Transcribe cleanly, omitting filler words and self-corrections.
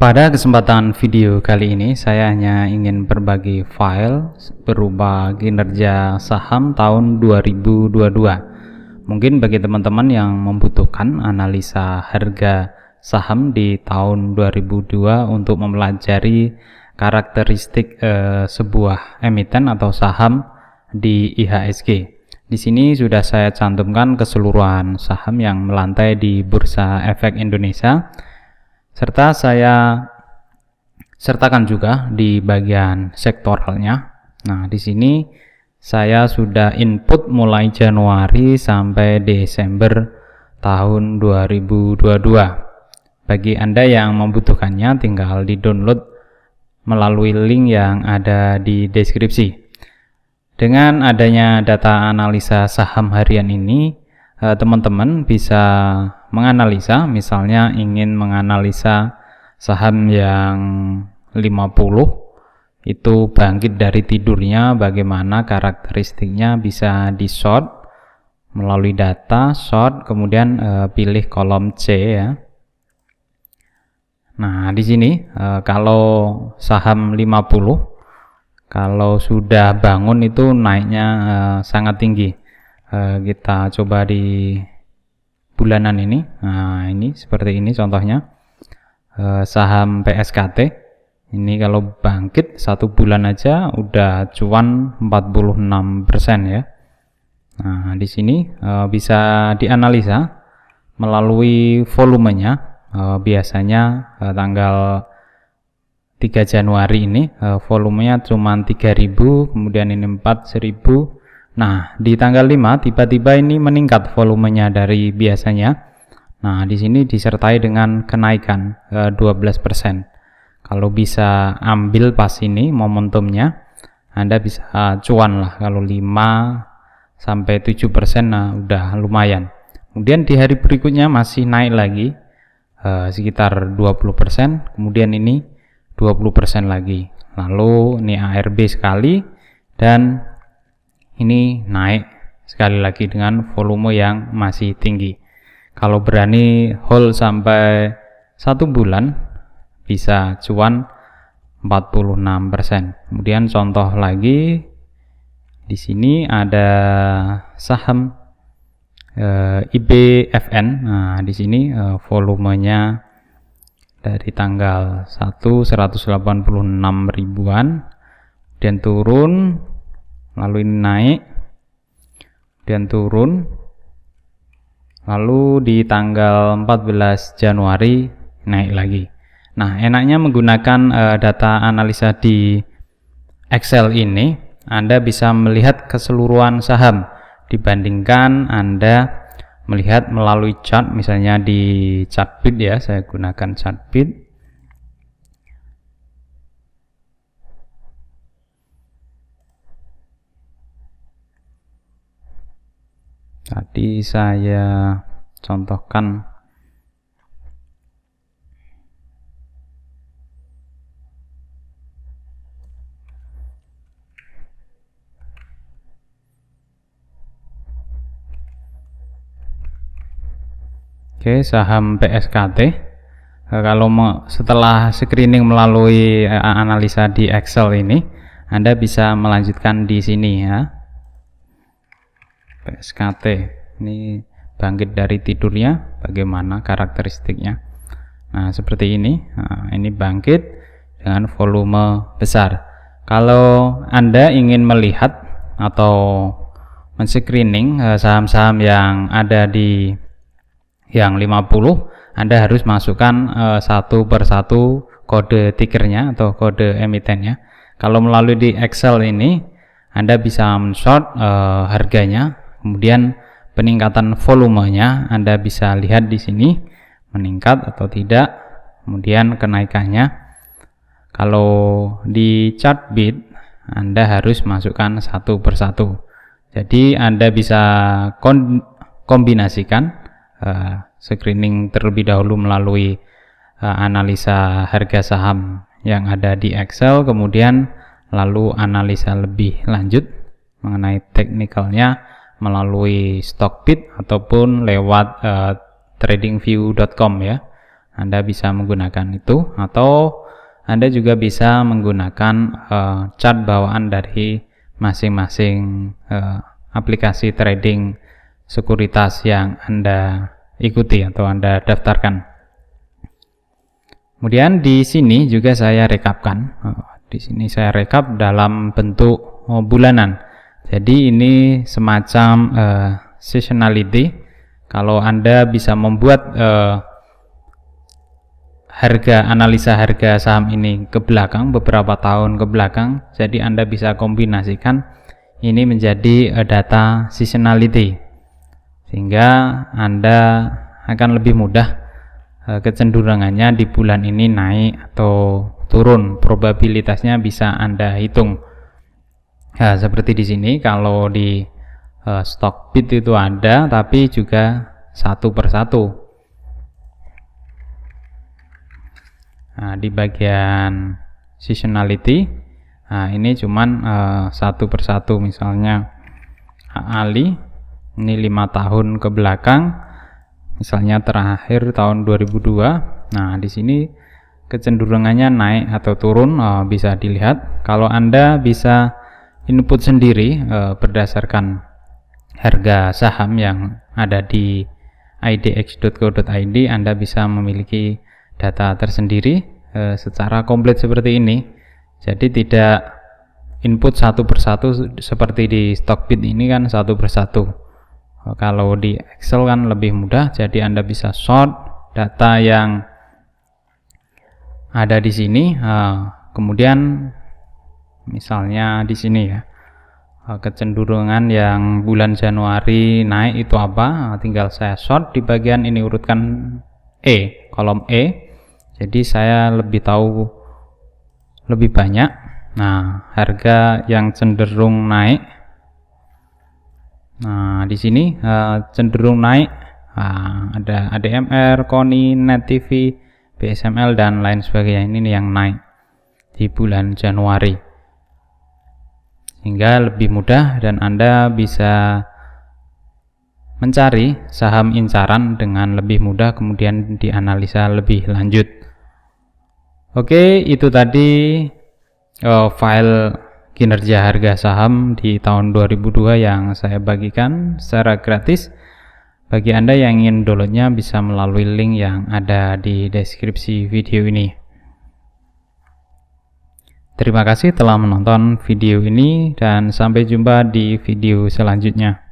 Pada kesempatan video kali ini saya hanya ingin berbagi file berupa kinerja saham tahun 2022. Mungkin bagi teman-teman yang membutuhkan analisa harga saham di tahun 2002 untuk mempelajari karakteristik sebuah emiten atau saham di IHSG. Di sini sudah saya cantumkan keseluruhan saham yang melantai di Bursa Efek Indonesia, serta saya sertakan juga di bagian sektoralnya. Nah, di sini saya sudah input mulai Januari sampai Desember tahun 2022. Bagi Anda yang membutuhkannya, tinggal di-download melalui link yang ada di deskripsi. Dengan adanya data analisa saham harian ini, teman-teman bisa menganalisa, misalnya ingin menganalisa saham yang 50 itu bangkit dari tidurnya, bagaimana karakteristiknya, bisa di short melalui data short, kemudian pilih kolom C ya. Nah, di sini kalau saham 50 kalau sudah bangun itu naiknya sangat tinggi. Kita coba di bulanan ini. Nah, ini seperti ini contohnya. Saham PSKT ini kalau bangkit 1 bulan aja udah cuan 46% ya. Nah, di sini bisa dianalisa melalui volumenya. Biasanya tanggal 3 Januari ini volumenya cuma 3.000, kemudian ini 4.000. Nah, di tanggal 5 tiba-tiba ini meningkat volumenya dari biasanya. Nah, di sini disertai dengan kenaikan 12%. Kalau bisa ambil pas ini momentumnya, Anda bisa cuan lah. Kalau 5 sampai 7%, nah udah lumayan. Kemudian di hari berikutnya masih naik lagi sekitar 20%, kemudian ini 20% lagi. Lalu ini ARB sekali, dan ini naik sekali lagi dengan volume yang masih tinggi. Kalau berani hold sampai 1 bulan bisa cuan 46%. Kemudian contoh lagi di sini ada saham IBFN. Nah, di sini volumenya dari tanggal 1 186 ribuan, dan turun, lalu ini naik, dan turun, lalu di tanggal 14 Januari naik lagi. Nah, enaknya menggunakan data analisa di Excel ini, Anda bisa melihat keseluruhan saham dibandingkan Anda melihat melalui chart, misalnya di Chartbeat ya, saya gunakan Chartbeat. Tadi saya contohkan saham PSKT. Kalau setelah screening melalui analisa di Excel ini, Anda bisa melanjutkan di sini ya. PSKT ini bangkit dari tidurnya, bagaimana karakteristiknya. Nah, seperti ini. Nah, ini bangkit dengan volume besar. Kalau Anda ingin melihat atau men-screening saham-saham yang ada di yang 50, Anda harus masukkan satu persatu kode tickernya atau kode emitennya. Kalau melalui di Excel ini, Anda bisa men-short harganya, kemudian peningkatan volumenya Anda bisa lihat di sini meningkat atau tidak, kemudian kenaikannya. Kalau di Chartbeat, Anda harus masukkan satu persatu. Jadi Anda bisa kombinasikan screening terlebih dahulu melalui analisa harga saham yang ada di Excel, kemudian lalu analisa lebih lanjut mengenai teknikalnya melalui Stockbit ataupun lewat tradingview.com ya. Anda bisa menggunakan itu, atau Anda juga bisa menggunakan chart bawaan dari masing-masing aplikasi trading sekuritas yang Anda ikuti atau Anda daftarkan. Kemudian di sini juga saya rekapkan. Di sini saya rekap dalam bentuk bulanan. Jadi ini semacam seasonality. Kalau Anda bisa membuat analisa harga saham ini ke belakang, beberapa tahun ke belakang, jadi Anda bisa kombinasikan ini menjadi data seasonality, sehingga Anda akan lebih mudah kecenderungannya di bulan ini naik atau turun, probabilitasnya bisa Anda hitung. Nah, seperti di sini kalau di Stockbit itu ada, tapi juga satu persatu. Nah, di bagian seasonality, nah ini cuman satu persatu, misalnya Ali ini 5 tahun ke belakang, misalnya terakhir tahun 2002. Nah, di sini kecenderungannya naik atau turun bisa dilihat. Kalau Anda bisa input sendiri berdasarkan harga saham yang ada di idx.co.id, Anda bisa memiliki data tersendiri secara komplit seperti ini. Jadi tidak input satu persatu seperti di Stockbit ini kan satu persatu. Kalau di Excel kan lebih mudah, jadi Anda bisa sort data yang ada di sini. Kemudian misalnya di sini ya, kecenderungan yang bulan Januari naik itu apa, tinggal saya sort di bagian ini, urutkan kolom E. Jadi saya lebih tahu lebih banyak. Nah, harga yang cenderung naik, nah di sini cenderung naik, ada ADMR, KONI, Net TV, BSML dan lain sebagainya. Ini yang naik di bulan Januari, sehingga lebih mudah dan Anda bisa mencari saham incaran dengan lebih mudah, kemudian dianalisa lebih lanjut. Oke, itu tadi file kinerja harga saham di tahun 2002 yang saya bagikan secara gratis. Bagi Anda yang ingin downloadnya bisa melalui link yang ada di deskripsi video ini. Terima kasih telah menonton video ini dan sampai jumpa di video selanjutnya.